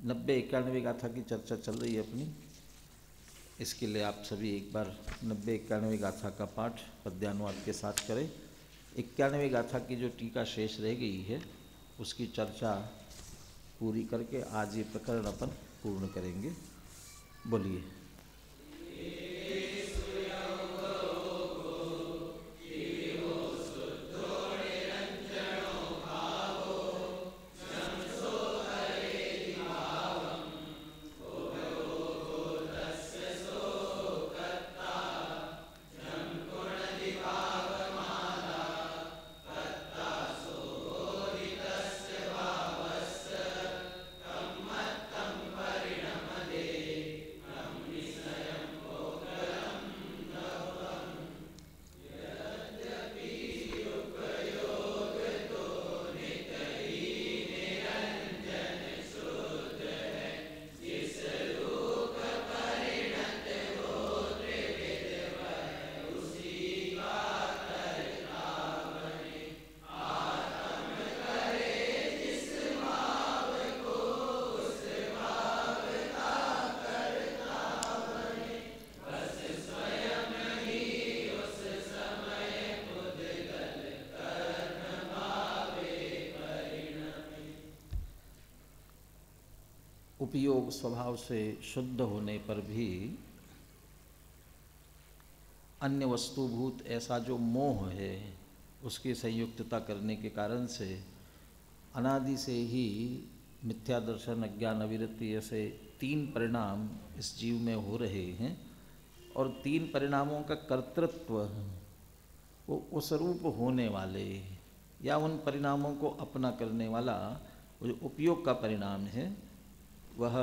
90-91 गाथा की चर्चा चल रही है अपनी। इसके लिए आप सभी एक बार 90-91 गाथा का पाठ पद्यानुवाद के साथ करें। 91 गाथा की जो टीका शेष रह गई है उसकी चर्चा पूरी करके आज ये प्रकरण अपन पूर्ण करेंगे। बोलिए। उपयोग स्वभाव से शुद्ध होने पर भी अन्य वस्तुभूत ऐसा जो मोह है उसकी संयुक्तता करने के कारण से अनादि से ही मिथ्या दर्शन, अज्ञान, अविरति ऐसे 3 परिणाम इस जीव में हो रहे हैं। और 3 परिणामों का कर्तृत्व वो उस रूप होने वाले या उन परिणामों को अपना करने वाला वो जो उपयोग का परिणाम है वह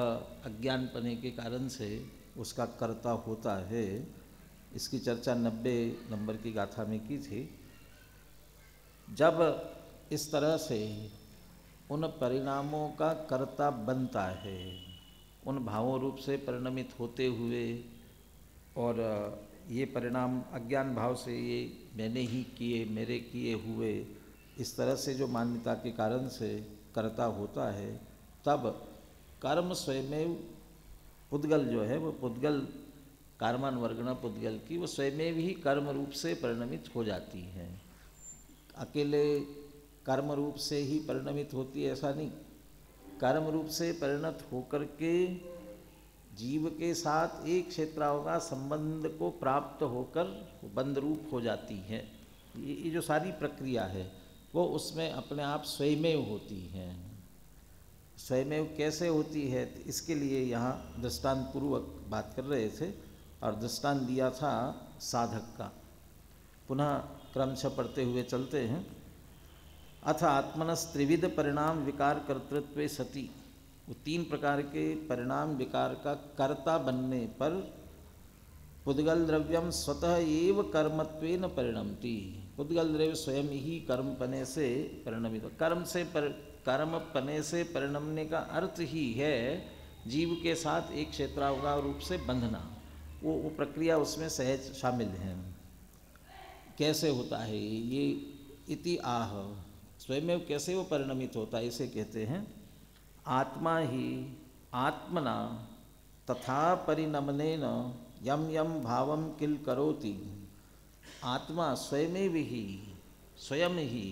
अज्ञानपने के कारण से उसका कर्ता होता है। इसकी चर्चा 90 नंबर की गाथा में की थी। जब इस तरह से उन परिणामों का कर्ता बनता है, उन भावों रूप से परिणमित होते हुए, और ये परिणाम अज्ञान भाव से ये मैंने ही किए, मेरे किए हुए, इस तरह से जो मान्यता के कारण से कर्ता होता है, तब कर्म स्वयमेव पुद्गल जो है वो पुद्गल कर्मान वर्गण पुद्गल की वो स्वयमेव ही कर्म रूप से परिणमित हो जाती है। अकेले कर्म रूप से ही परिणमित होती है ऐसा नहीं, कर्म रूप से परिणत होकर के जीव के साथ एक क्षेत्राओं का संबंध को प्राप्त होकर बंध रूप हो जाती है। ये जो सारी प्रक्रिया है वो उसमें अपने आप स्वयमेव होती है। स्वयमेव कैसे होती है इसके लिए यहाँ दृष्टांत पूर्वक बात कर रहे थे और दृष्टांत दिया था साधक का। पुनः क्रमशः पढ़ते हुए चलते हैं। अथ आत्मनस त्रिविध परिणाम विकार कर्तृत्व सति, वो 3 प्रकार के परिणाम विकार का कर्ता बनने पर पुद्गल द्रव्यम स्वतः एव कर्मत्वेन परिणमति, पुद्गल द्रव्य स्वयं ही कर्मपने से परिणमित। कर्मपने से परिणमने का अर्थ ही है जीव के साथ एक क्षेत्रावगाह रूप से बंधना। वो प्रक्रिया उसमें सहज शामिल है। कैसे होता है ये? इति आह, स्वयं कैसे वो परिणमित होता है इसे कहते हैं आत्मा ही आत्मना तथा परिणमनेन यम यम भावम किल करोति। आत्मा स्वयमेव ही, स्वयं ही,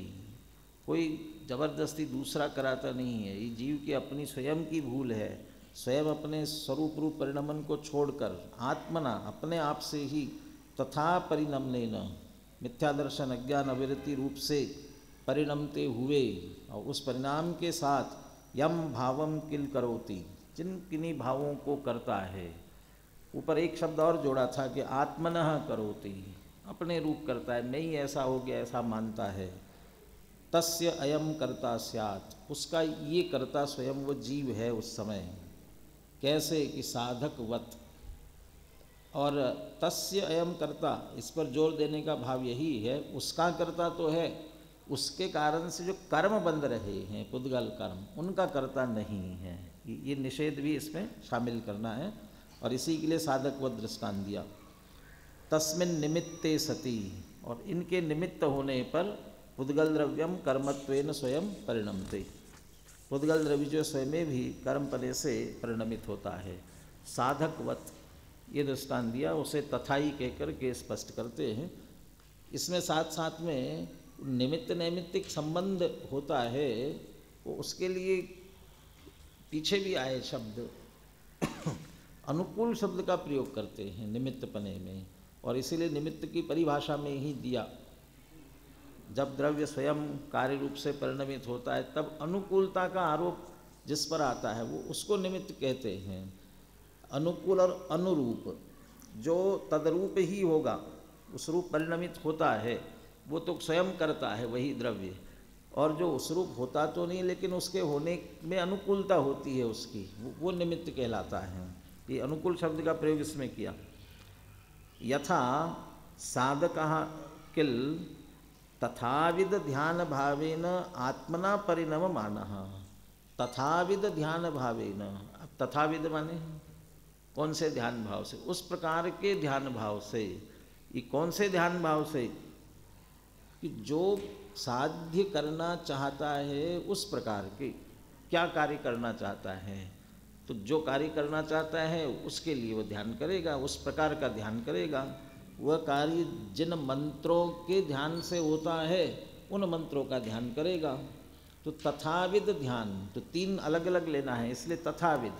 कोई जबरदस्ती दूसरा कराता नहीं है। ये जीव की अपनी स्वयं की भूल है। स्वयं अपने स्वरूप रूप परिणमन को छोड़कर आत्मना अपने आप से ही तथा परिणमनेन मिथ्या दर्शन, अज्ञान, अविरति रूप से परिणमते हुए और उस परिणाम के साथ यम भावम किल करोति, जिन किन्हीं भावों को करता है। ऊपर एक शब्द और जोड़ा था कि आत्मनः करोति, अपने रूप करता है, मैं ही ऐसा हो गया ऐसा मानता है। तस्य अयम कर्ता स्यात्, उसका ये कर्ता स्वयं वो जीव है उस समय। कैसे कि साधकवत। और तस्य अयम कर्ता, इस पर जोर देने का भाव यही है, उसका कर्ता तो है, उसके कारण से जो कर्म बंध रहे हैं पुद्गल कर्म, उनका कर्ता नहीं है। ये निषेध भी इसमें शामिल करना है और इसी के लिए साधकवत दृष्टांत दिया। तस्मिन् निमित्ते सति, और इनके निमित्त होने पर पुद्गल द्रव्यम कर्मत्वेन स्वयं परिणमते। पुद्गल द्रव्य जो स्वयं भी कर्मपने से परिणमित होता है। साधकवत ये दृष्टांत दिया, उसे तथाई कहकर के स्पष्ट करते हैं। इसमें साथ साथ में निमित्त नैमित्तिक संबंध होता है, वो उसके लिए पीछे भी आए शब्द अनुकूल शब्द का प्रयोग करते हैं निमित्तपने में, और इसीलिए निमित्त की परिभाषा में ही दिया। जब द्रव्य स्वयं कार्य रूप से परिणमित होता है तब अनुकूलता का आरोप जिस पर आता है वो उसको निमित्त कहते हैं। अनुकूल और अनुरूप, जो तदरूप ही होगा, उस रूप परिणमित होता है, वो तो स्वयं करता है वही द्रव्य, और जो उस रूप होता तो नहीं लेकिन उसके होने में अनुकूलता होती है उसकी, वो निमित्त कहलाता है। ये अनुकूल शब्द का प्रयोग इसमें किया। यथा साधकः किल तथाविद ध्यान भावेन आत्मना परिणममानः। तथाविद ध्यान भावेन, अब तथाविद माने कौन से ध्यान भाव से? उस प्रकार के ध्यान भाव से। ये कौन से ध्यान भाव से? कि जो साध्य करना चाहता है उस प्रकार के, क्या कार्य करना चाहता है, तो जो कार्य करना चाहता है उसके लिए वो ध्यान करेगा, उस प्रकार का ध्यान करेगा। वह कार्य जिन मंत्रों के ध्यान से होता है उन मंत्रों का ध्यान करेगा। तो तथाविद ध्यान, तो तीन अलग अलग लेना है, इसलिए तथाविद,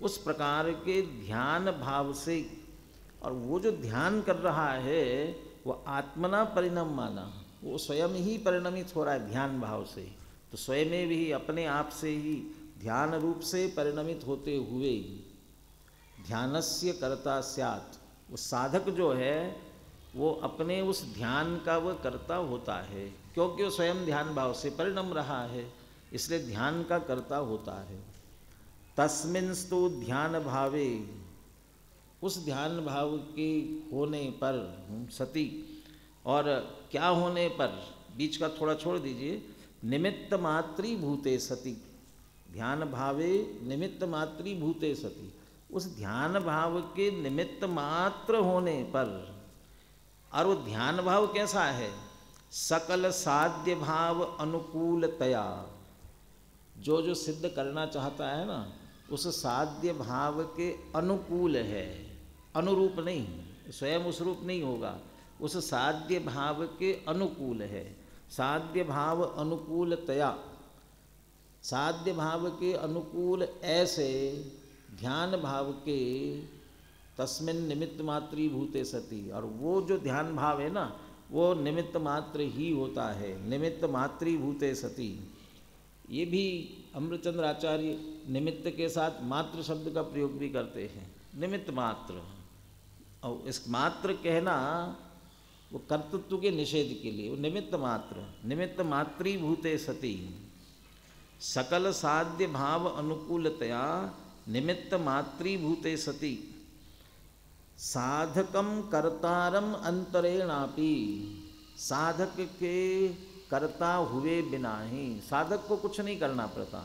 उस प्रकार के ध्यान भाव से। और वो जो ध्यान कर रहा है वो आत्मना परिणम माना, वो स्वयं ही परिणमित हो रहा है ध्यान भाव से। तो स्वयं भी अपने आप से ही ध्यान रूप से परिणमित होते हुए ध्यानस्य कर्ता स्यात्, वो साधक जो है वो अपने उस ध्यान का वह कर्ता होता है, क्योंकि वो स्वयं ध्यान भाव से परिणम रहा है, इसलिए ध्यान का कर्ता होता है। तस्मिंस्तु ध्यान भावे, उस ध्यान भाव के होने पर सती, और क्या होने पर, बीच का थोड़ा छोड़ दीजिए, निमित्त मातृभूते सती। ध्यान भावे निमित्त मातृभूते सती, उस ध्यान भाव के निमित्त मात्र होने पर। और वो ध्यान भाव कैसा है? सकल साध्य भाव अनुकूलतया, जो जो सिद्ध करना चाहता है ना उस साध्य भाव के अनुकूल है, अनुरूप नहीं, स्वयं उस रूप नहीं होगा, उस साध्य भाव के अनुकूल है। साध्य भाव अनुकूलतया, साध्य भाव के अनुकूल ऐसे ध्यान भाव के तस्मिन् निमित्त मातृभूते सती। और वो जो ध्यान भाव है ना वो निमित्त मात्र ही होता है, निमित्त मातृभूते सती। ये भी अमृतचंद्र आचार्य निमित्त के साथ मात्र शब्द का प्रयोग भी करते हैं, निमित्त मात्र। और इस मात्र कहना वो कर्तृत्व के निषेध के लिए, वो निमित्त मात्र, निमित्त मातृभूते सती। सकल साध्य भाव अनुकूलतया निमित्त मातृभूते सती साधकम कर्तारम अंतरेणापि, साधक के कर्ता हुए बिना ही, साधक को कुछ नहीं करना पड़ता,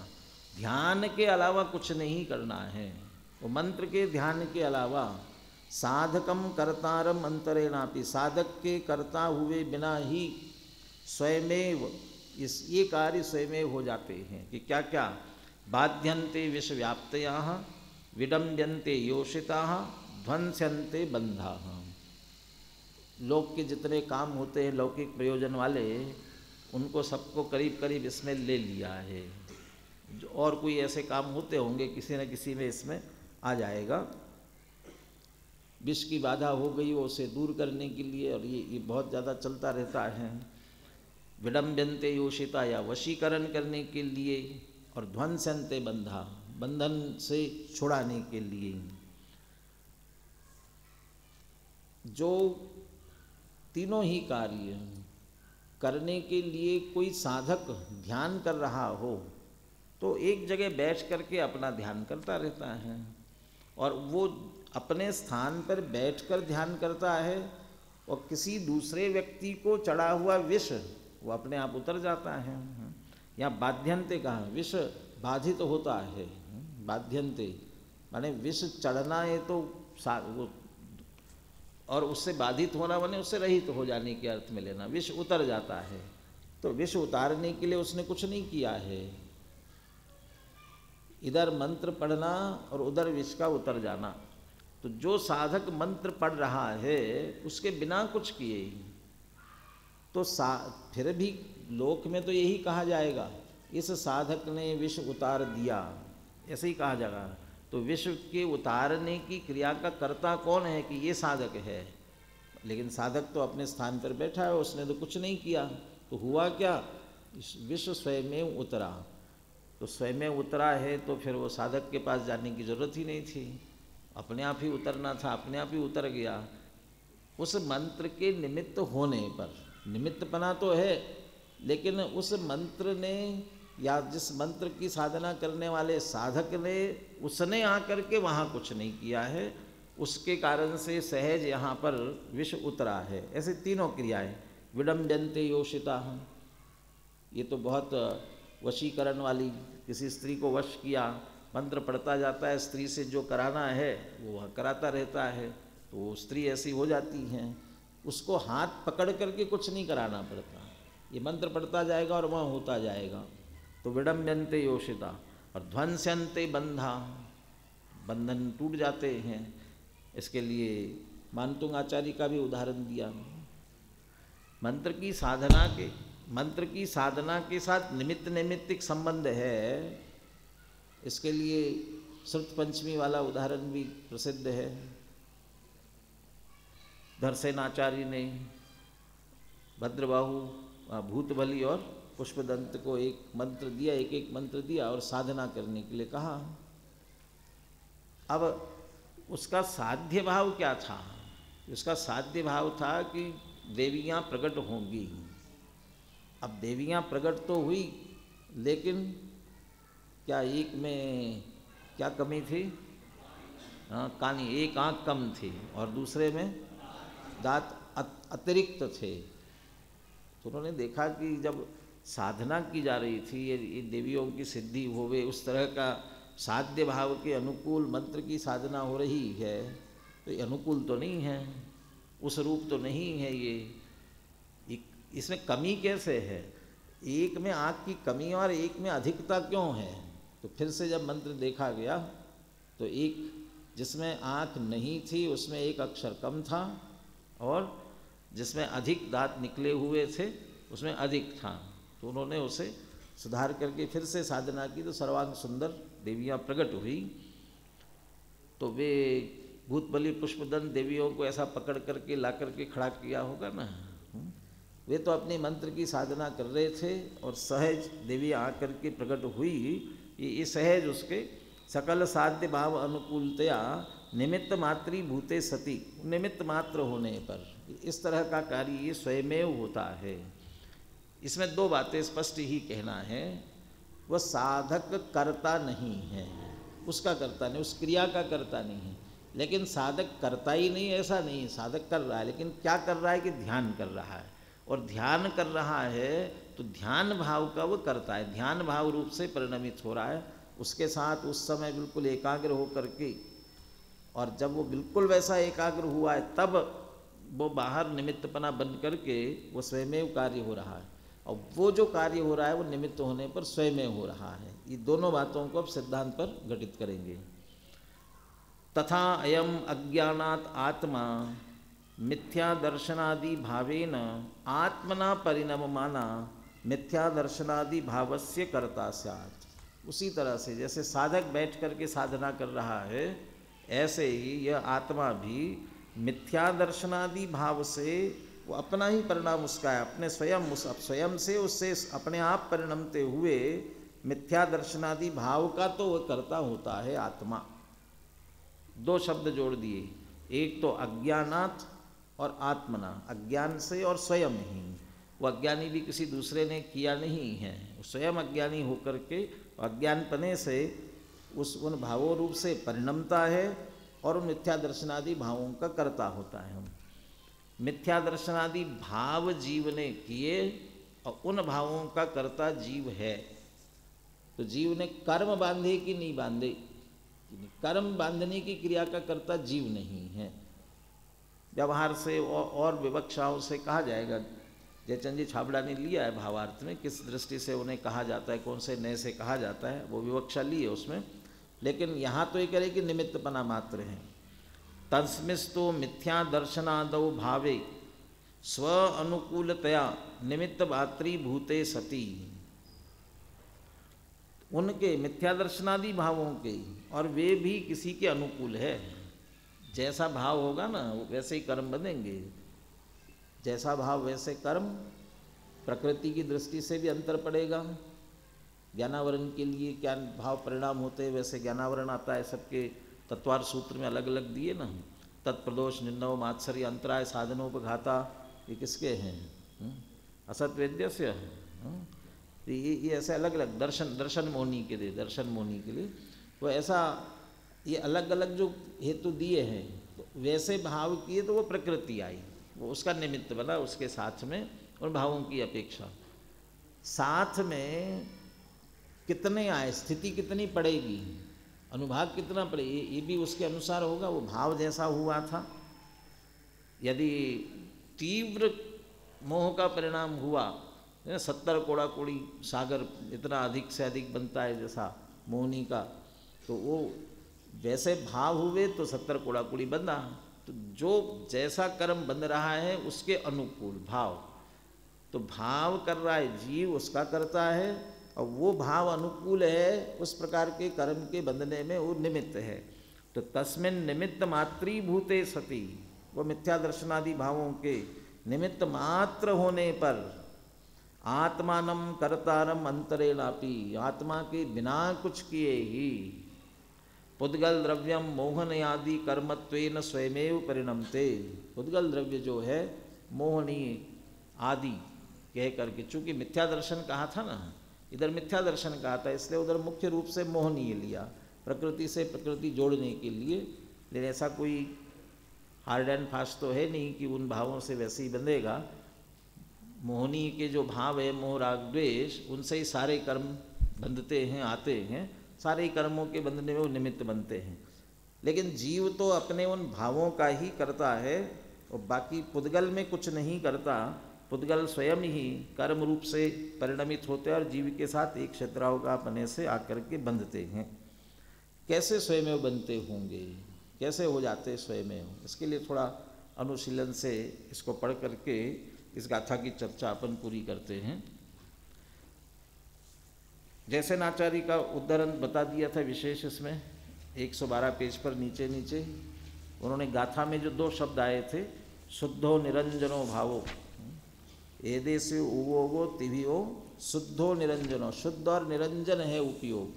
ध्यान के अलावा कुछ नहीं करना है, वो मंत्र के ध्यान के अलावा। साधकम कर्तारम अंतरेणापि, साधक के कर्ता हुए बिना ही स्वयमेव ये कार्य स्वयमेव हो जाते हैं। कि क्या क्या? बाध्यन्ते विषव्याप्तयाः, विडम्ब्यन्ते योषिताः, ध्वंस्यन्ते बन्धाः। लोक के जितने काम होते हैं लौकिक प्रयोजन वाले, उनको सबको करीब करीब इसमें ले लिया है। और कोई ऐसे काम होते होंगे किसी न किसी में इसमें आ जाएगा। विष की बाधा हो गई वो उसे दूर करने के लिए, और ये बहुत ज़्यादा चलता रहता है। विडम्ब्यन्ते योषिता, या वशीकरण करने के लिए, और ध्वंस्यन्ते बंधा, बंधन से छुड़ाने के लिए। जो तीनों ही कार्य करने के लिए कोई साधक ध्यान कर रहा हो तो एक जगह बैठ करके अपना ध्यान करता रहता है, और वो अपने स्थान पर बैठकर ध्यान करता है, और किसी दूसरे व्यक्ति को चढ़ा हुआ विष वो अपने आप उतर जाता है। यहाँ बाध्यन्ते कहा, विष बाधित होता है, बाध्यन्ते माने विष चढ़ना है तो वो, और उससे बाधित होना माने उससे रहित हो जाने के अर्थ में लेना। विष उतर जाता है, तो विष उतारने के लिए उसने कुछ नहीं किया है, इधर मंत्र पढ़ना और उधर विष का उतर जाना। तो जो साधक मंत्र पढ़ रहा है उसके बिना कुछ किए ही तो फिर भी लोक में तो यही कहा जाएगा, इस साधक ने विष उतार दिया, ऐसे ही कहा जाएगा। तो विष के उतारने की क्रिया का कर्ता कौन है कि ये साधक है, लेकिन साधक तो अपने स्थान पर बैठा है, उसने तो कुछ नहीं किया। तो हुआ क्या, विष स्वयं उतरा। तो स्वयं उतरा है तो फिर वो साधक के पास जाने की जरूरत ही नहीं थी, अपने आप ही उतरना था, अपने आप ही उतर गया। उस मंत्र के निमित्त होने पर, निमित्तपना तो है, लेकिन उस मंत्र ने या जिस मंत्र की साधना करने वाले साधक ने, उसने आकर के वहाँ कुछ नहीं किया है, उसके कारण से सहज यहाँ पर विष उतरा है। ऐसे तीनों क्रियाएं। विडम्बयन्ते योषिता, ये तो बहुत वशीकरण वाली, किसी स्त्री को वश किया, मंत्र पढ़ता जाता है, स्त्री से जो कराना है वो वह कराता रहता है, तो वो स्त्री ऐसी हो जाती हैं। उसको हाथ पकड़ करके कुछ नहीं कराना पड़ता, ये मंत्र पढ़ता जाएगा और वह होता जाएगा। तो विडम्बयन्ते योषिता। और ध्वंस्यन्ते बंधा, बंधन टूट जाते हैं। इसके लिए मानतुंग आचार्य का भी उदाहरण दिया। मंत्र की साधना के साथ निमित्त नैमित्तिक संबंध है। इसके लिए श्रुत पंचमी वाला उदाहरण भी प्रसिद्ध है। धरसेनाचार्य ने भद्रबाहु, भूतबली और पुष्पदंत को एक मंत्र दिया, एक एक मंत्र दिया और साधना करने के लिए कहा। अब उसका साध्य भाव क्या था? उसका साध्य भाव था कि देवियाँ प्रकट होंगी। अब देवियाँ प्रकट तो हुई, लेकिन क्या एक में क्या कमी थी? कानी, एक आँख कम थी और दूसरे में दांत अतिरिक्त थे। तो उन्होंने देखा कि जब साधना की जा रही थी, ये देवियों की सिद्धि होवे, उस तरह का साध्य भाव के अनुकूल मंत्र की साधना हो रही है, तो ये अनुकूल तो नहीं है, उस रूप तो नहीं है ये। इसमें कमी कैसे है? एक में आँख की कमी और एक में अधिकता क्यों है? तो फिर से जब मंत्र देखा गया तो एक जिसमें आँख नहीं थी उसमें एक अक्षर कम था, और जिसमें अधिक दांत निकले हुए थे उसमें अधिक था। तो उन्होंने उसे सुधार करके फिर से साधना की, तो सर्वांग सुंदर देवियाँ प्रकट हुई। तो वे भूतबली पुष्पदंत देवियों को ऐसा पकड़ करके ला करके खड़ा किया होगा ना। वे तो अपने मंत्र की साधना कर रहे थे और सहज देवी आकर के प्रकट हुई। ये सहज उसके सकल साध्य भाव अनुकूलतया निमित्त मात्री भूते सती, निमित्त मात्र होने पर इस तरह का कार्य ये स्वयमेव होता है। इसमें दो बातें स्पष्ट ही कहना है। वह साधक करता नहीं है, उसका करता नहीं, उस क्रिया का करता नहीं है। लेकिन साधक करता ही नहीं ऐसा नहीं, साधक कर रहा है, लेकिन क्या कर रहा है कि ध्यान कर रहा है। और ध्यान कर रहा है तो ध्यान भाव का वो करता है, ध्यान भाव रूप से परिणमित हो रहा है। उसके साथ उस समय बिल्कुल एकाग्र हो करके, और जब वो बिल्कुल वैसा एकाग्र हुआ है तब वो बाहर निमित्तपना बन करके वो स्वयमेव कार्य हो रहा है, और वो जो कार्य हो रहा है वो निमित्त होने पर स्वयमेव हो रहा है। ये दोनों बातों को अब सिद्धांत पर घटित करेंगे। तथा अयम अज्ञानात् आत्मा मिथ्या दर्शनादि भावेन आत्मना परिणममाना मिथ्या दर्शनादि भावस्य कर्ता स्यात्। उसी तरह से जैसे साधक बैठ करके साधना कर रहा है, ऐसे ही यह आत्मा भी मिथ्या दर्शनादि भाव से वो अपना ही परिणाम उसका है, अपने स्वयं से उससे अपने आप परिणमते हुए मिथ्या दर्शनादि भाव का तो वह कर्ता होता है आत्मा। दो शब्द जोड़ दिए, एक तो अज्ञानात् और आत्मना, अज्ञान से और स्वयं ही। वो अज्ञानी भी किसी दूसरे ने किया नहीं है, स्वयं अज्ञानी होकर के अज्ञानपने से उन भावों रूप से परिणमता है और उन मिथ्या दर्शनादि भावों का कर्ता होता है। हम मिथ्या दर्शनादि भाव जीव ने किए और उन भावों का कर्ता जीव है। तो जीव ने कर्म बांधे कि नहीं बांधे? कर्म बांधने की क्रिया का कर्ता जीव नहीं है। व्यवहार से और विवक्षाओं से कहा जाएगा, जयचंद जी छाबड़ा ने लिया है भावार्थ में, किस दृष्टि से उन्हें कहा जाता है, कौन से नए से कहा जाता है, वो विवक्षा ली है उसमें। लेकिन यहाँ तो ये कह रहे कि निमित्तपना मात्र है। तस्मिस्तु मिथ्या दर्शनादौ भावे स्व अनुकूलतया निमित्त मातृभूते सती, उनके मिथ्या दर्शनादि भावों के, और वे भी किसी के अनुकूल है। जैसा भाव होगा ना वैसे ही कर्म बनेंगे, जैसा भाव वैसे कर्म। प्रकृति की दृष्टि से भी अंतर पड़ेगा। ज्ञानावरण के लिए क्या भाव परिणाम होते हैं, वैसे ज्ञानावरण आता है। सबके तत्वार सूत्र में अलग अलग दिए ना, तत्प्रदोष निर्णव मात्सर्य अंतराय साधनोपघाता, ये किसके हैं? असत वेद्य से। ये ऐसे अलग अलग दर्शन मोहनी के लिए, दर्शन मोहनी के लिए वो ऐसा ये अलग अलग जो हेतु दिए हैं, तो वैसे भाव किए तो वो प्रकृति आई, वो उसका निमित्त बना उसके साथ में, उन भावों की अपेक्षा। साथ में कितने आए, स्थिति कितनी पड़ेगी, अनुभाग कितना पड़े, ये भी उसके अनुसार होगा। वो भाव जैसा हुआ था, यदि तीव्र मोह का परिणाम हुआ, 70 कोड़ा कोड़ी सागर इतना अधिक से अधिक बनता है जैसा मोहनी का, तो वो वैसे भाव हुए तो 70 कोड़ा कोड़ी बंधा। तो जो जैसा कर्म बन रहा है उसके अनुकूल भाव, तो भाव कर रहा है जीव, उसका करता है, और वो भाव अनुकूल है उस प्रकार के कर्म के बंधने में, वो निमित्त है। तो तस्मिन् निमित्त मातृभूते सती, वो मिथ्या दर्शनादि भावों के निमित्त मात्र होने पर आत्मानम कर्तारम अंतरेणापि, आत्मा के बिना कुछ किए ही पुद्गल द्रव्यम मोहन आदि कर्मत्वेन स्वयमेव परिणमते। पुद्गल द्रव्य जो है मोहनीय आदि कह करके, चूंकि मिथ्या दर्शन कहा था ना, इधर मिथ्या दर्शन कहा था, इसलिए उधर मुख्य रूप से मोहनीय लिया, प्रकृति से प्रकृति जोड़ने के लिए। लेकिन ऐसा कोई हार्ड एंड फास्ट तो है नहीं कि उन भावों से वैसे ही बंधेगा। मोहनी के जो भाव है, मोह राग द्वेष, उनसे ही सारे कर्म बंधते हैं, आते हैं, सारे ही कर्मों के बंधने में वो निमित्त बनते हैं। लेकिन जीव तो अपने उन भावों का ही करता है, और बाकी पुद्गल में कुछ नहीं करता। पुद्गल स्वयं ही कर्म रूप से परिणमित होते हैं और जीव के साथ एक क्षेत्राओं का अपने से आकर के बंधते हैं। कैसे स्वयं बनते होंगे, कैसे हो जाते स्वयं, इसके लिए थोड़ा अनुशीलन से इसको पढ़ करके इस गाथा की चर्चा अपन पूरी करते हैं। जैसे नाचारी का उदाहरण बता दिया था विशेष, इसमें 112 पेज पर नीचे नीचे उन्होंने गाथा में जो 2 शब्द आए थे, शुद्धो निरंजनो भावो, एदेसे उवोगो तिभियो शुद्धो निरंजनो, शुद्ध और निरंजन है उपयोग।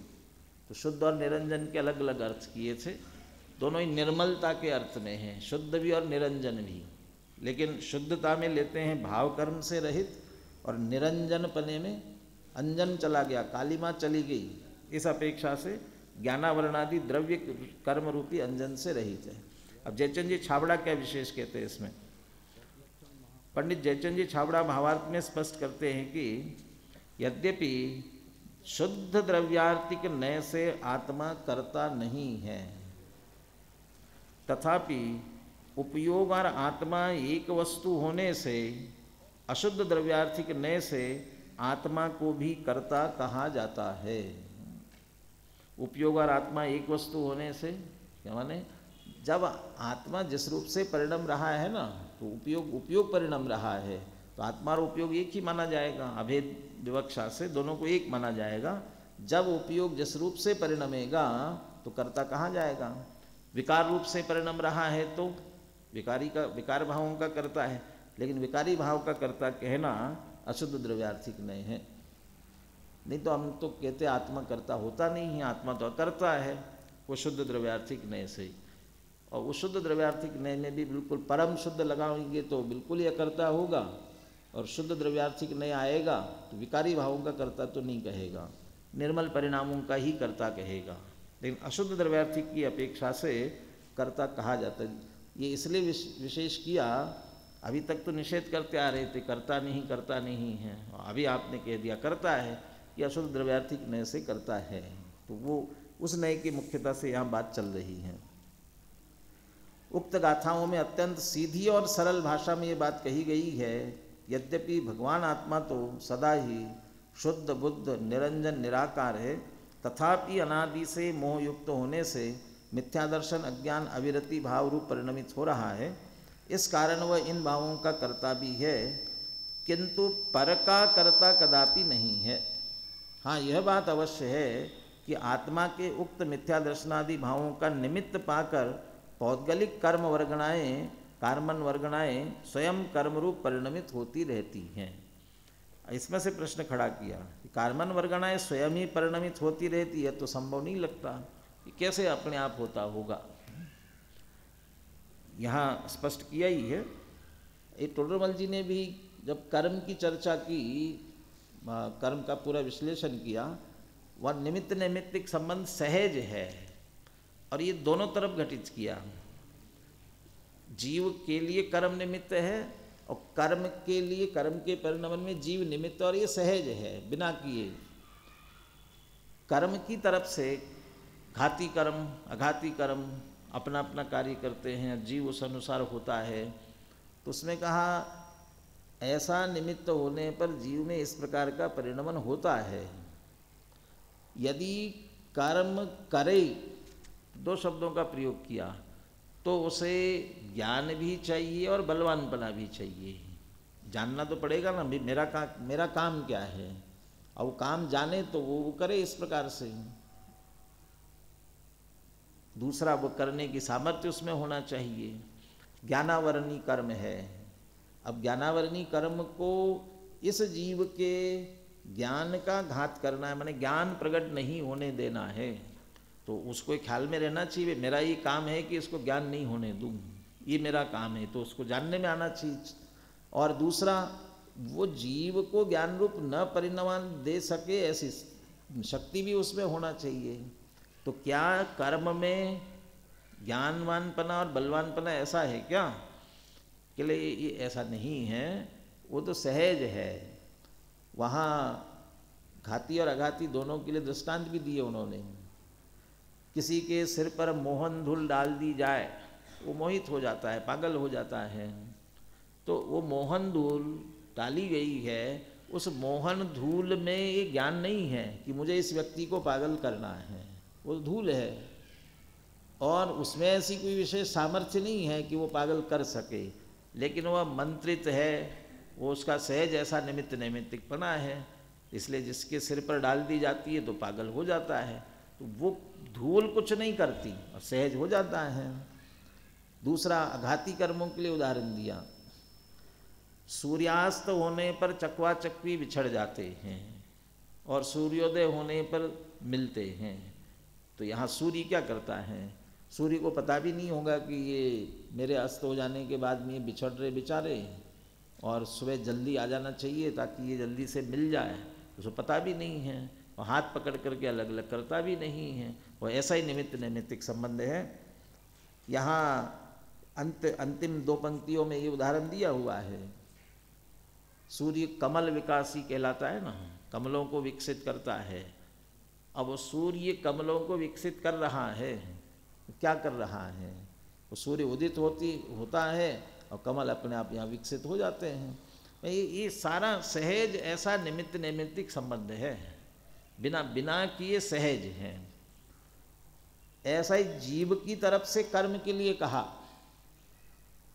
तो शुद्ध और निरंजन के अलग अलग अर्थ किए थे, दोनों ही निर्मलता के अर्थ में हैं, शुद्ध भी और निरंजन भी। लेकिन शुद्धता में लेते हैं भाव कर्म से रहित, और निरंजन पने में अंजन चला गया, कालीमा चली गई, इस अपेक्षा से ज्ञानावरणादि द्रव्य कर्म रूपी अंजन से रहित है। अब जयचंद जी छाबड़ा क्या विशेष कहते हैं इसमें? पंडित जयचंद जी छाबड़ा भावार्थ में स्पष्ट करते हैं कि यद्यपि शुद्ध द्रव्यार्थिक नय से आत्मा करता नहीं है, तथापि उपयोग और आत्मा एक वस्तु होने से अशुद्ध द्रव्यार्थिक नय से आत्मा को भी कर्ता कहा जाता है। उपयोग और आत्मा एक वस्तु होने से क्या माने, जब आत्मा जिस रूप से परिणम रहा है ना, तो उपयोग परिणम रहा है, तो आत्मा और उपयोग एक ही माना जाएगा। अभेद विवक्षा से दोनों को एक माना जाएगा। जब उपयोग जिस रूप से परिणमेगा तो कर्ता कहाँ जाएगा? विकार रूप से परिणम रहा है तो विकार भावों का कर्ता है, लेकिन विकारी भाव का कर्ता कहना अशुद्ध द्रव्यार्थिक नहीं है। नहीं तो हम तो कहते आत्मा कर्ता होता नहीं है, आत्मा तो अकर्ता है, वो शुद्ध द्रव्यार्थिक नय से। और उस शुद्ध द्रव्यार्थिक नय में भी बिल्कुल परम शुद्ध लगाएंगे तो बिल्कुल ही अकर्ता होगा, और शुद्ध द्रव्यार्थिक नय आएगा तो विकारी भावों का कर्ता तो नहीं कहेगा, निर्मल परिणामों का ही कर्ता कहेगा। लेकिन अशुद्ध द्रव्यार्थिक की अपेक्षा से कर्ता कहा जाता है। ये इसलिए विशेष किया, अभी तक तो निषेध करते आ रहे थे करता नहीं है, अभी आपने कह दिया करता है कि अशुद्ध द्रव्यार्थिक नय से करता है, तो वो उस नय की मुख्यता से यहाँ बात चल रही है। उक्त गाथाओं में अत्यंत सीधी और सरल भाषा में ये बात कही गई है यद्यपि भगवान आत्मा तो सदा ही शुद्ध बुद्ध निरंजन निराकार है, तथापि अनादि से मोह युक्त होने से मिथ्या दर्शन अज्ञान अविरति भाव रूप परिणमित हो रहा है। इस कारण वह इन भावों का कर्ता भी है, किंतु पर का कर्ता कदापि नहीं है। हाँ, यह बात अवश्य है कि आत्मा के उक्त मिथ्या दर्शनादि भावों का निमित्त पाकर पौद्गलिक कर्म वर्गणाएँ कार्मन वर्गणाएँ स्वयं कर्मरूप परिणमित होती रहती हैं। इसमें से प्रश्न खड़ा किया कि कार्मन वर्गणाएँ स्वयं ही परिणमित होती रहती है तो संभव नहीं लगता, कि कैसे अपने आप होता होगा। यहाँ स्पष्ट किया ही है। ये टोडरमल जी ने भी जब कर्म की चर्चा की, कर्म का पूरा विश्लेषण किया, वह निमित्त नैमित्तिक संबंध सहज है और ये दोनों तरफ घटित किया। जीव के लिए कर्म निमित्त है और कर्म के लिए, कर्म के परिणमन में जीव निमित्त, और ये सहज है बिना किए। कर्म की तरफ से घाती कर्म अघाती कर्म अपना अपना कार्य करते हैं, जीव उस अनुसार होता है। तो उसमें कहा ऐसा निमित्त होने पर जीव में इस प्रकार का परिणमन होता है। यदि कर्म करे, दो शब्दों का प्रयोग किया, तो उसे ज्ञान भी चाहिए और बलवानपना भी चाहिए। जानना तो पड़ेगा ना, मेरा काम क्या है, और वो काम जाने तो वो करे इस प्रकार से। दूसरा, वो करने की सामर्थ्य उसमें होना चाहिए। ज्ञानावरणी कर्म है। अब ज्ञानावरणी कर्म को इस जीव के ज्ञान का घात करना है, माने ज्ञान प्रकट नहीं होने देना है, तो उसको ख्याल में रहना चाहिए मेरा ये काम है कि इसको ज्ञान नहीं होने दूँ, ये मेरा काम है, तो उसको जानने में आना चाहिए। और दूसरा, वो जीव को ज्ञान रूप न परिणमन दे सके ऐसी शक्ति भी उसमें होना चाहिए। तो क्या कर्म में ज्ञानवानपना और बलवानपना ऐसा है क्या? कि ले ये ऐसा नहीं है, वो तो सहज है। वहाँ घाती और अघाती दोनों के लिए दृष्टांत भी दिए उन्होंने। किसी के सिर पर मोहन धूल डाल दी जाए, वो मोहित हो जाता है, पागल हो जाता है। तो वो मोहन धूल डाली गई है, उस मोहन धूल में ये ज्ञान नहीं है कि मुझे इस व्यक्ति को पागल करना है, वो धूल है और उसमें ऐसी कोई विशेष सामर्थ्य नहीं है कि वो पागल कर सके, लेकिन वह मंत्रित है, वो उसका सहज ऐसा निमित्त नैमित्तिकपना है, इसलिए जिसके सिर पर डाल दी जाती है तो पागल हो जाता है। तो वो धूल कुछ नहीं करती और सहज हो जाता है। दूसरा, आघाती कर्मों के लिए उदाहरण दिया। सूर्यास्त होने पर चकवा चकवी बिछड़ जाते हैं और सूर्योदय होने पर मिलते हैं। तो यहाँ सूर्य क्या करता है? सूर्य को पता भी नहीं होगा कि ये मेरे अस्त हो जाने के बाद में ये बिछड़ रहे बेचारे, और सुबह जल्दी आ जाना चाहिए ताकि ये जल्दी से मिल जाए, उसको पता भी नहीं है, और हाथ पकड़ करके अलग अलग करता भी नहीं है। और ऐसा ही निमित्त नैमित्तिक संबंध है। यहाँ अंतिम दो पंक्तियों में ये उदाहरण दिया हुआ है। सूर्य कमल विकासी कहलाता है ना, कमलों को विकसित करता है। अब वो सूर्य कमलों को विकसित कर रहा है, क्या कर रहा है? वो सूर्य उदित होता है और कमल अपने आप यहाँ विकसित हो जाते हैं। ये सारा सहज ऐसा निमित्त नैमित्तिक संबंध है, बिना बिना किए सहज है। ऐसा ही जीव की तरफ से कर्म के लिए कहा।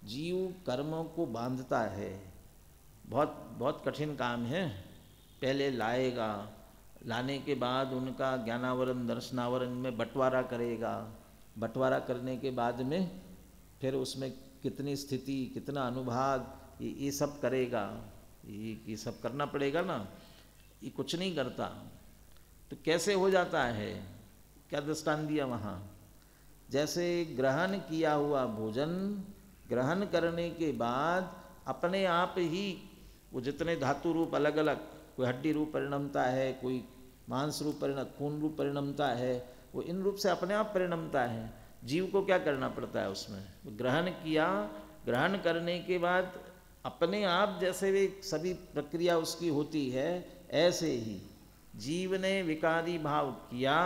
जीव कर्मों को बांधता है, बहुत बहुत कठिन काम है। पहले लाएगा, लाने के बाद उनका ज्ञानावरण दर्शनावरण में बंटवारा करेगा, बंटवारा करने के बाद में फिर उसमें कितनी स्थिति, कितना अनुभाग, ये सब करेगा, ये सब करना पड़ेगा ना, ये कुछ नहीं करता। तो कैसे हो जाता है? क्या दृष्टांत दिया वहाँ? जैसे ग्रहण किया हुआ भोजन ग्रहण करने के बाद अपने आप ही वो जितने धातु रूप अलग अलग, कोई हड्डी रूप परिणमता है, कोई मांस रूप खून रूप परिणमता है, वो इन रूप से अपने आप परिणमता है। जीव को क्या करना पड़ता है? उसमें ग्रहण किया, ग्रहण करने के बाद अपने आप जैसे वे सभी प्रक्रिया उसकी होती है, ऐसे ही जीव ने विकारी भाव किया,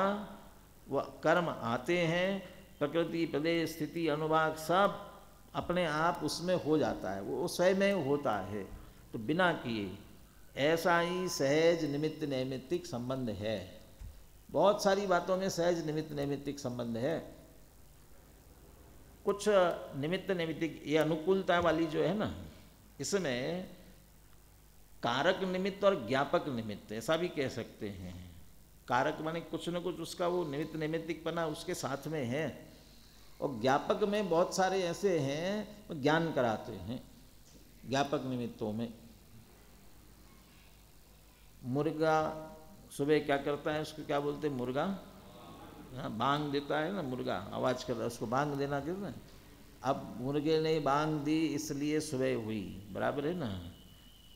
वह कर्म आते हैं, प्रकृति प्रदेश स्थिति अनुभाग सब अपने आप उसमें हो जाता है, वो स्वयं में होता है। तो बिना किए, ऐसा ही सहज निमित्त नैमित्तिक संबंध है। बहुत सारी बातों में सहज निमित्त नैमित्तिक संबंध है। कुछ निमित्त नैमित्तिक, ये अनुकूलता वाली जो है ना, इसमें कारक निमित्त और ज्ञापक निमित्त ऐसा भी कह सकते हैं। कारक माने कुछ न कुछ उसका वो निमित्त नैमित्तिकपना उसके साथ में है, और ज्ञापक में बहुत सारे ऐसे हैं वो ज्ञान कराते हैं। ज्ञापक निमित्तों में मुर्गा सुबह क्या करता है, उसको क्या बोलते हैं, मुर्गा, हाँ, बांग देता है ना, मुर्गा आवाज़ कर रहा है, उसको बांग देना कहते हैं। अब मुर्गे ने बांग दी इसलिए सुबह हुई, बराबर है ना।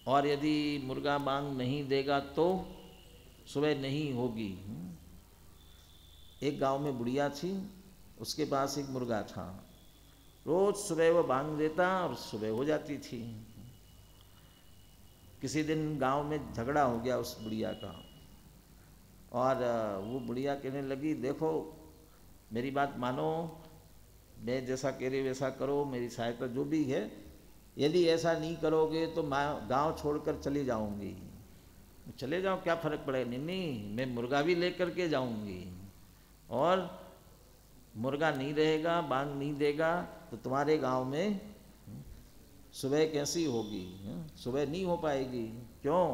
और यदि मुर्गा बांग नहीं देगा तो सुबह नहीं होगी। एक गांव में बुढ़िया थी, उसके पास एक मुर्गा था। रोज सुबह वो बांग देता और सुबह हो जाती थी। किसी दिन गांव में झगड़ा हो गया उस बुढ़िया का, और वो बुढ़िया कहने लगी, देखो मेरी बात मानो, मैं जैसा कह रही वैसा करो, मेरी सहायता जो भी है, यदि ऐसा नहीं करोगे तो मैं गांव छोड़कर चली जाऊंगी। चले जाओ, क्या फ़र्क पड़ेगा। नहीं नहीं, मैं मुर्गा भी लेकर के जाऊंगी, और मुर्गा नहीं रहेगा, बांग नहीं देगा तो तुम्हारे गांव में सुबह कैसी होगी, सुबह नहीं हो पाएगी। क्यों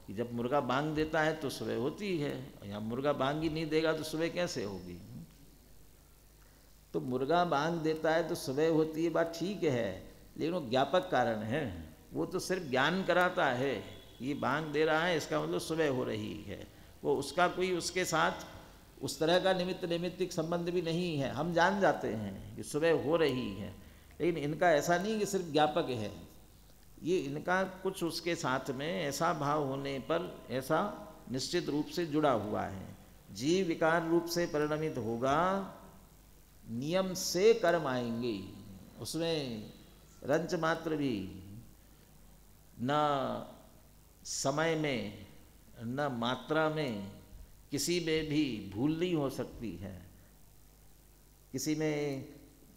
कि जब मुर्गा बांग देता है तो सुबह होती है, या मुर्गा बांग ही नहीं देगा तो सुबह कैसे होगी। तो मुर्गा बांग देता है तो सुबह होती है, बात ठीक है, लेकिन वो ज्ञापक कारण है, वो तो सिर्फ ज्ञान कराता है। ये बांग दे रहा है इसका मतलब सुबह हो रही है, वो उसका कोई उसके साथ उस तरह का निमित्त नैमित्तिक संबंध भी नहीं है। हम जान जाते हैं कि सुबह हो रही है, लेकिन इनका ऐसा नहीं कि सिर्फ ज्ञापक है, ये इनका कुछ उसके साथ में ऐसा भाव होने पर ऐसा निश्चित रूप से जुड़ा हुआ है। जीव विकार रूप से परिणमित होगा, नियम से कर्म आएंगे, उसमें रंच मात्र भी न समय में न मात्रा में किसी में भी भूल नहीं हो सकती है। किसी में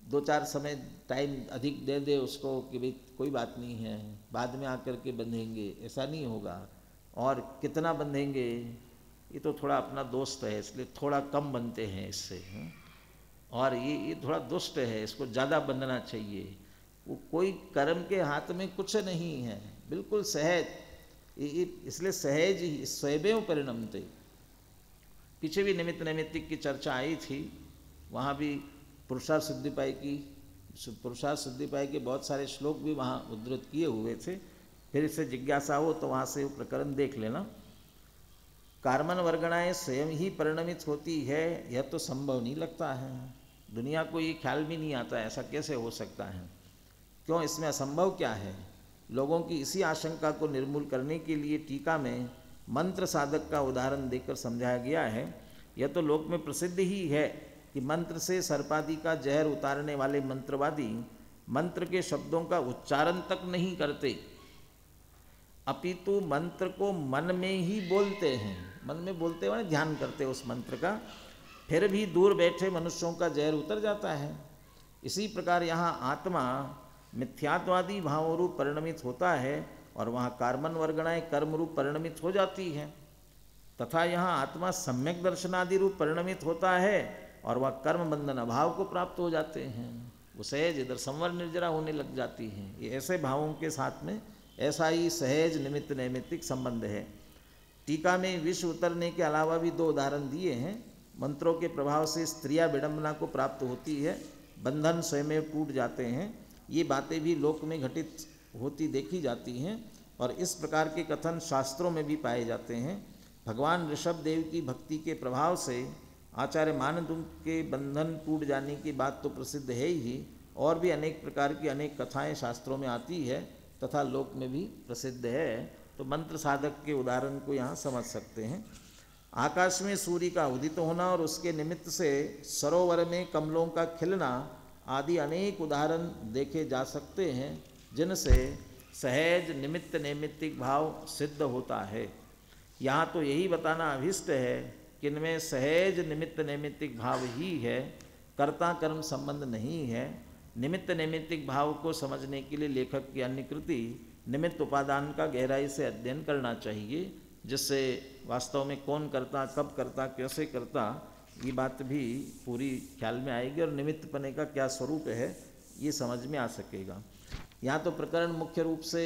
2-4 समय टाइम अधिक दे दे उसको कि भाई कोई बात नहीं है, बाद में आकर के बंधेंगे, ऐसा नहीं होगा। और कितना बंधेंगे, ये तो थोड़ा अपना दोस्त है इसलिए थोड़ा कम बनते हैं इससे, और ये थोड़ा दुष्ट है, इसको ज़्यादा बंधना चाहिए। वो कोई कर्म के हाथ में कुछ नहीं है, बिल्कुल सहज, इसलिए सहज ही स्वयं परिणमते। पीछे भी निमित्त नैमित्तिक की चर्चा आई थी, वहाँ भी पुरुषार्थ सिद्धिपाई के बहुत सारे श्लोक भी वहाँ उद्धृत किए हुए थे। फिर इससे जिज्ञासा हो तो वहाँ से वो प्रकरण देख लेना। कार्मन वर्गणाएँ स्वयं ही परिणमित होती है, यह तो संभव नहीं लगता है। दुनिया को ये ख्याल भी नहीं आता है, ऐसा कैसे हो सकता है। क्यों, इसमें असंभव क्या है। लोगों की इसी आशंका को निर्मूल करने के लिए टीका में मंत्र साधक का उदाहरण देकर समझाया गया है। यह तो लोक में प्रसिद्ध ही है कि मंत्र से सर्पादि का जहर उतारने वाले मंत्रवादी मंत्र के शब्दों का उच्चारण तक नहीं करते, अपितु मंत्र को मन में ही बोलते हैं। मन में बोलते हुए ध्यान करते उस मंत्र का, फिर भी दूर बैठे मनुष्यों का जहर उतर जाता है। इसी प्रकार यहाँ आत्मा मिथ्यात्वादी भावों रूप परिणमित होता है और वहाँ कार्मन वर्गणाएँ कर्म रूप परिणमित हो जाती है, तथा यहाँ आत्मा सम्यक दर्शनादि रूप परिणमित होता है और वह कर्म बंधन अभाव को प्राप्त हो जाते हैं। वो सहज इधर संवर निर्जरा होने लग जाती हैं। ये ऐसे भावों के साथ में ऐसा ही सहज निमित्त नैमित्तिक संबंध है। टीका में विष उतरने के अलावा भी 2 उदाहरण दिए हैं। मंत्रों के प्रभाव से स्त्रियाँ विडम्बना को प्राप्त होती है, बंधन स्वयं टूट जाते हैं। ये बातें भी लोक में घटित होती देखी जाती हैं और इस प्रकार के कथन शास्त्रों में भी पाए जाते हैं। भगवान ऋषभ देव की भक्ति के प्रभाव से आचार्य मानदुंग के बंधन टूट जाने की बात तो प्रसिद्ध है ही, और भी अनेक प्रकार की अनेक कथाएं शास्त्रों में आती है तथा लोक में भी प्रसिद्ध है। तो मंत्र साधक के उदाहरण को यहाँ समझ सकते हैं। आकाश में सूर्य का उदित होना और उसके निमित्त से सरोवर में कमलों का खिलना आदि अनेक उदाहरण देखे जा सकते हैं, जिनसे सहज निमित्त नैमित्तिक भाव सिद्ध होता है। यहाँ तो यही बताना अभिष्ट है कि इनमें सहज निमित्त नैमित्तिक भाव ही है, कर्ता कर्म संबंध नहीं है। निमित्त नैमित्तिक भाव को समझने के लिए लेखक की अन्य कृति निमित्त उपादान का गहराई से अध्ययन करना चाहिए, जिससे वास्तव में कौन करता, कब करता, कैसे करता, ये बात भी पूरी ख्याल में आएगी और निमित्त पने का क्या स्वरूप है ये समझ में आ सकेगा। यहाँ तो प्रकरण मुख्य रूप से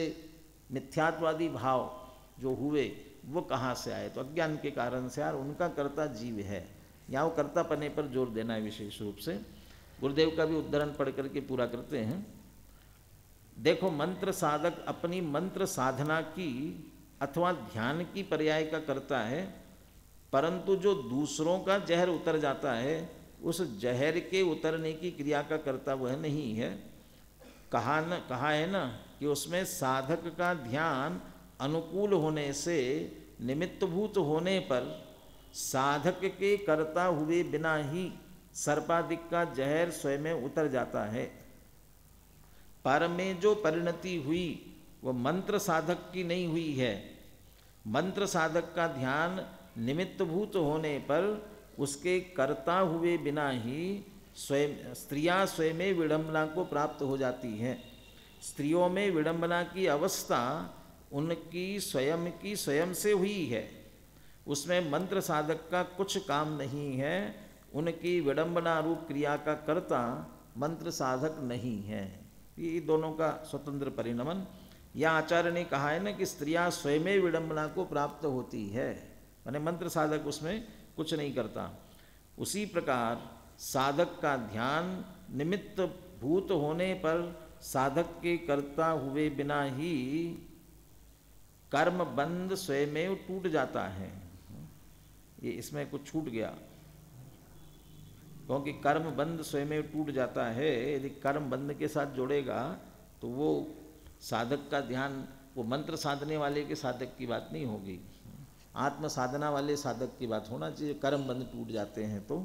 मिथ्यात्वादी भाव जो हुए वो कहाँ से आए, तो अज्ञान के कारण से, यार उनका कर्ता जीव है। यहाँ वो कर्ता पने पर जोर देना है विशेष रूप से। गुरुदेव का भी उद्धरण पढ़ करके पूरा करते हैं। देखो, मंत्र साधक अपनी मंत्र साधना की अथवा ध्यान की पर्याय का करता है, परंतु जो दूसरों का जहर उतर जाता है उस जहर के उतरने की क्रिया का करता वह नहीं है। कहा है ना कि उसमें साधक का ध्यान अनुकूल होने से, निमित्तभूत होने पर साधक के करता हुए बिना ही सर्पादिक का जहर स्वयं में उतर जाता है। पर में जो परिणति हुई वह मंत्र साधक की नहीं हुई है। मंत्र साधक का ध्यान निमित्तभूत होने पर उसके करता हुए बिना ही स्वयं स्त्रियां स्वयं में विडंबना को प्राप्त हो जाती हैं। स्त्रियों में विडंबना की अवस्था उनकी स्वयं से हुई है, उसमें मंत्र साधक का कुछ काम नहीं है। उनकी विडंबना रूप क्रिया का कर्ता मंत्र साधक नहीं है। ये दोनों का स्वतंत्र परिणमन। या आचार्य ने कहा है ना कि स्त्रियां स्वयं विडंबना को प्राप्त होती है, माने मंत्र साधक उसमें कुछ नहीं करता। उसी प्रकार साधक का ध्यान निमित्त भूत होने पर साधक के करता हुए बिना ही कर्म बंध स्वयं टूट जाता है। ये इसमें कुछ छूट गया, क्योंकि कर्म बंध स्वयं टूट जाता है। यदि कर्म बंध के साथ जोड़ेगा तो वो साधक का ध्यान, वो मंत्र साधने वाले के साधक की बात नहीं होगी, आत्म साधना वाले साधक की बात होना चाहिए। कर्म बंध टूट जाते हैं तो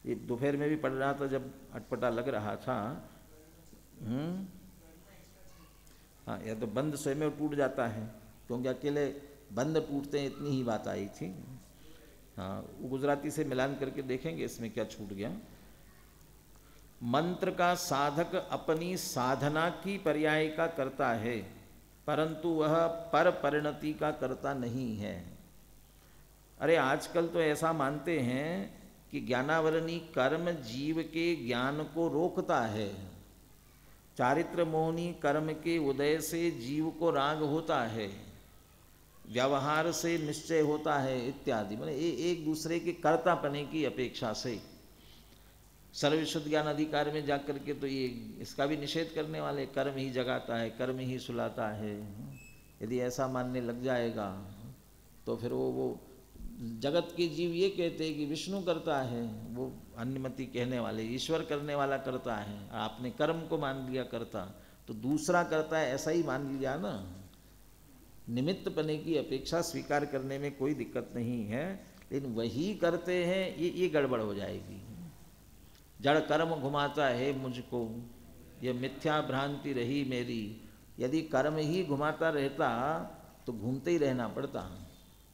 ये दोपहर में भी पढ़ रहा था जब अटपटा लग रहा था। हाँ, या तो बंध स्वयं टूट जाता है, क्योंकि अकेले बंध टूटते हैं इतनी ही बात आई थी। हाँ, वो गुजराती से मिलान करके देखेंगे इसमें क्या छूट गया। मंत्र का साधक अपनी साधना की पर्याय का करता है, परंतु वह पर परिणति का करता नहीं है। अरे आजकल तो ऐसा मानते हैं कि ज्ञानावरणी कर्म जीव के ज्ञान को रोकता है। चारित्र मोहनी कर्म के उदय से जीव को राग होता है, व्यवहार से निश्चय होता है इत्यादि। मैंने एक दूसरे के कर्तापने की अपेक्षा से सर्वविशुद्ध ज्ञान अधिकार में जाकर के तो ये इसका भी निषेध करने वाले, कर्म ही जगाता है, कर्म ही सुलाता है। यदि ऐसा मानने लग जाएगा तो फिर वो जगत के जीव ये कहते हैं कि विष्णु करता है, वो अन्यमति कहने वाले ईश्वर करने वाला करता है। आपने कर्म को मान लिया करता, तो दूसरा करता है ऐसा ही मान लिया ना। निमित्त पने की अपेक्षा स्वीकार करने में कोई दिक्कत नहीं है, लेकिन वही करते हैं ये गड़बड़ हो जाएगी। जड़ कर्म घुमाता है मुझको, ये मिथ्या भ्रांति रही मेरी। यदि कर्म ही घुमाता रहता तो घूमते ही रहना पड़ता,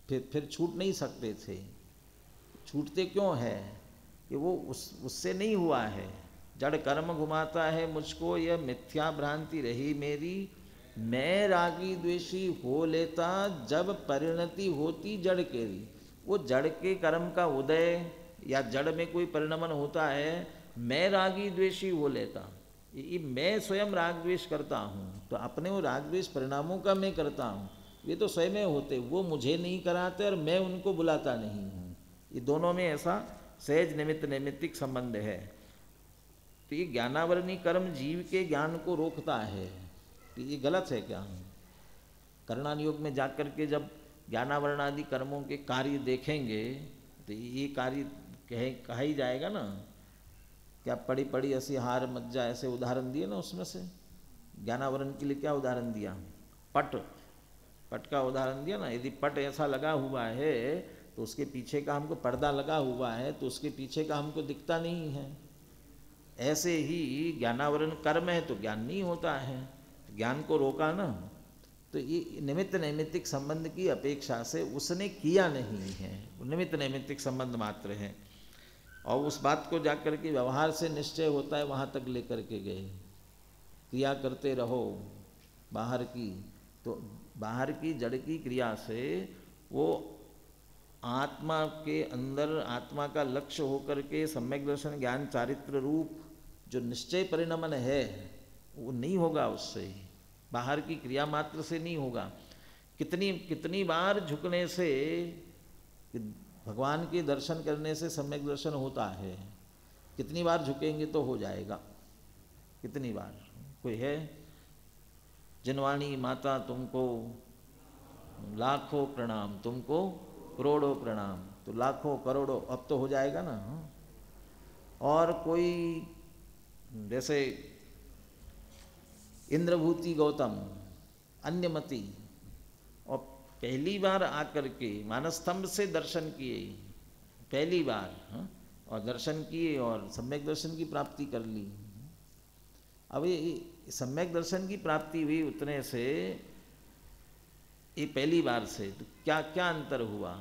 फिर छूट नहीं सकते थे। छूटते क्यों है कि वो उससे नहीं हुआ है। जड़ कर्म घुमाता है मुझको, यह मिथ्या भ्रांति रही मेरी। मैं रागी द्वेषी हो लेता जब परिणति होती जड़ केरी। वो जड़ के कर्म का उदय या जड़ में कोई परिणमन होता है, मैं रागी द्वेषी हो लेता। ये मैं स्वयं राग द्वेष करता हूँ, तो अपने वो राग द्वेष परिणामों का मैं करता हूँ। ये तो स्वयं होते, वो मुझे नहीं कराते और मैं उनको बुलाता नहीं हूँ। ये दोनों में ऐसा सहज निमित्त नैमित्तिक संबंध है। तो ये ज्ञानावरणी कर्म जीव के ज्ञान को रोकता है, तो ये गलत है क्या? करणान योग में जाकर के जब ज्ञानावरण आदि कर्मों के कार्य देखेंगे तो ये कार्य कहा ही जाएगा ना। क्या पड़ी पड़ी ऐसी हार मज्जा ऐसे उदाहरण दिए ना, उसमें से ज्ञानावरण के लिए क्या उदाहरण दिया? पट का उदाहरण दिया ना। यदि पट ऐसा लगा हुआ है तो उसके पीछे का हमको, पर्दा लगा हुआ है तो उसके पीछे का हमको दिखता नहीं है। ऐसे ही ज्ञानावरण कर्म है तो ज्ञान नहीं होता है, ज्ञान को रोका ना। तो ये निमित्त नैमित्तिक संबंध की अपेक्षा से उसने किया नहीं है, निमित्त नैमित्तिक संबंध मात्र है। और उस बात को जाकर के व्यवहार से निश्चय होता है, वहाँ तक लेकर के गए। क्रिया करते रहो, बाहर की, तो बाहर की जड़ की क्रिया से वो आत्मा के अंदर आत्मा का लक्ष्य होकर के सम्यक दर्शन ज्ञान चारित्र रूप जो निश्चय परिणमन है वो नहीं होगा, उससे बाहर की क्रिया मात्र से नहीं होगा। कितनी कितनी बार झुकने से, भगवान के दर्शन करने से सम्यक दर्शन होता है, कितनी बार झुकेंगे तो हो जाएगा, कितनी बार। कोई है? जिनवाणी माता तुमको लाखों प्रणाम, तुमको करोड़ों प्रणाम, तो लाखों करोड़ों अब तो हो जाएगा ना। और कोई जैसे इंद्रभूति गौतम अन्यमति, और पहली बार आकर के मानस्तंभ से दर्शन किए, पहली बार, और दर्शन किए और सम्यक दर्शन की प्राप्ति कर ली। अब ये सम्यक दर्शन की प्राप्ति हुई उतने से, ये पहली बार से, तो क्या क्या अंतर हुआ?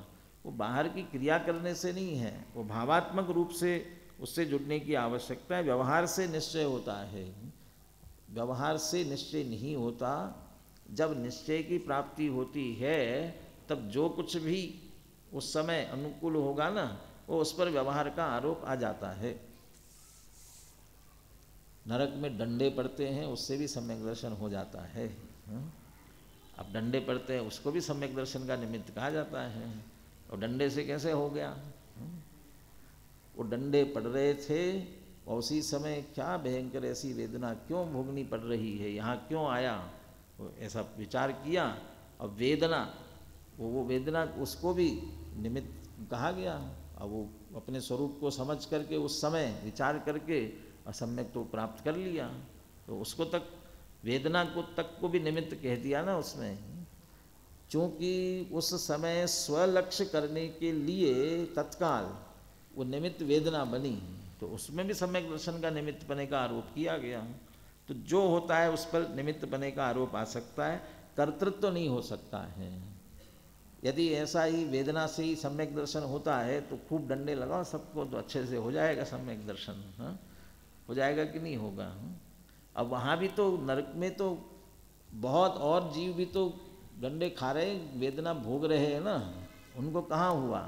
वो बाहर की क्रिया करने से नहीं है, वो भावात्मक रूप से उससे जुड़ने की आवश्यकता है। व्यवहार से निश्चय होता है, व्यवहार से निश्चय नहीं होता। जब निश्चय की प्राप्ति होती है तब जो कुछ भी उस समय अनुकूल होगा ना, वो उस पर व्यवहार का आरोप आ जाता है। नरक में डंडे पड़ते हैं, उससे भी सम्यक दर्शन हो जाता है। अब डंडे पड़ते हैं, उसको भी सम्यक दर्शन का निमित्त कहा जाता है। और डंडे से कैसे हो गया? वो डंडे पड़ रहे थे और उसी समय क्या भयंकर ऐसी वेदना क्यों भोगनी पड़ रही है, यहाँ क्यों आया, वो ऐसा विचार किया। और वेदना, वो वेदना उसको भी निमित्त कहा गया। अब वो अपने स्वरूप को समझ करके उस समय विचार करके असम्यक तो प्राप्त कर लिया, तो उसको तक, वेदना को तक को भी निमित्त कह दिया ना उसमें। चूँकि उस समय स्वलक्ष्य करने के लिए तत्काल वो निमित्त वेदना बनी, तो उसमें भी सम्यक दर्शन का निमित्त बने का आरोप किया गया। तो जो होता है उस पर निमित्त बने का आरोप आ सकता है, कर्तृत्व तो नहीं हो सकता है। यदि ऐसा ही वेदना से ही सम्यक दर्शन होता है तो खूब डंडे लगाओ सबको, तो अच्छे से हो जाएगा सम्यक दर्शन। हो जाएगा कि नहीं होगा? अब वहाँ भी तो नरक में तो बहुत और जीव भी तो डंडे खा रहे, वेदना भोग रहे हैं ना। उनको कहाँ हुआ?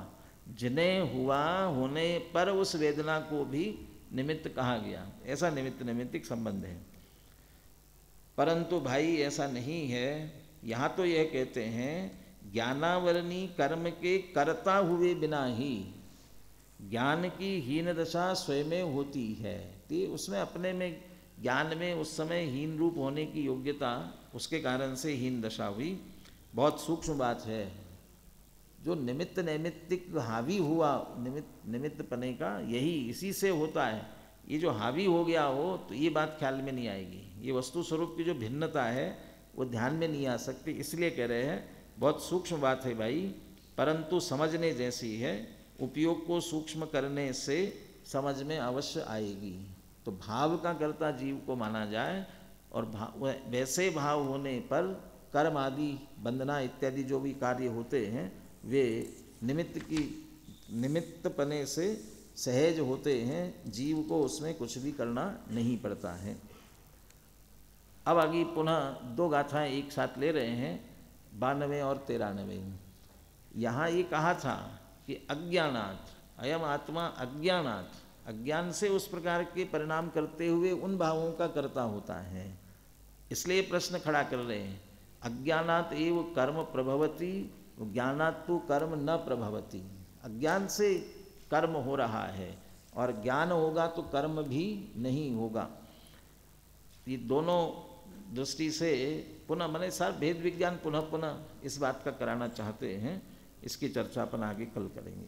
जिन्हें हुआ होने पर उस वेदना को भी निमित्त कहा गया। ऐसा निमित्त नैमित्तिक संबंध है। परंतु भाई ऐसा नहीं है। यहाँ तो यह कहते हैं ज्ञानावरणी कर्म के कर्ता हुए बिना ही ज्ञान की हीन दशा स्वयं में होती है। तो उसमें अपने में ज्ञान में उस समय हीन रूप होने की योग्यता, उसके कारण से हीन दशा हुई। बहुत सूक्ष्म बात है। जो निमित्त नैमित्तिक हावी हुआ, निमित्त पने का, यही इसी से होता है। ये जो हावी हो गया हो तो ये बात ख्याल में नहीं आएगी। ये वस्तु स्वरूप की जो भिन्नता है वो ध्यान में नहीं आ सकती। इसलिए कह रहे हैं बहुत सूक्ष्म बात है भाई, परंतु समझने जैसी है। उपयोग को सूक्ष्म करने से समझ में अवश्य आएगी। तो भाव का कर्ता जीव को माना जाए, और वैसे भाव होने पर कर्म आदि वंदना इत्यादि जो भी कार्य होते हैं वे निमित्तपने से सहज होते हैं। जीव को उसमें कुछ भी करना नहीं पड़ता है। अब आगे पुनः दो गाथाएं एक साथ ले रहे हैं, 92 और 93। यहाँ ये कहा था कि अज्ञानात्, अयम आत्मा अज्ञानात्, अज्ञान से उस प्रकार के परिणाम करते हुए उन भावों का कर्ता होता है। इसलिए प्रश्न खड़ा कर रहे हैं, अज्ञानात् एव कर्म प्रभवति, ज्ञानात् तो कर्म न प्रभवति। अज्ञान से कर्म हो रहा है और ज्ञान होगा तो कर्म भी नहीं होगा। ये दोनों दृष्टि से पुनः मैंने सार भेद विज्ञान पुनः पुनः इस बात का कराना चाहते हैं। इसकी चर्चा अपन आगे कल करेंगे।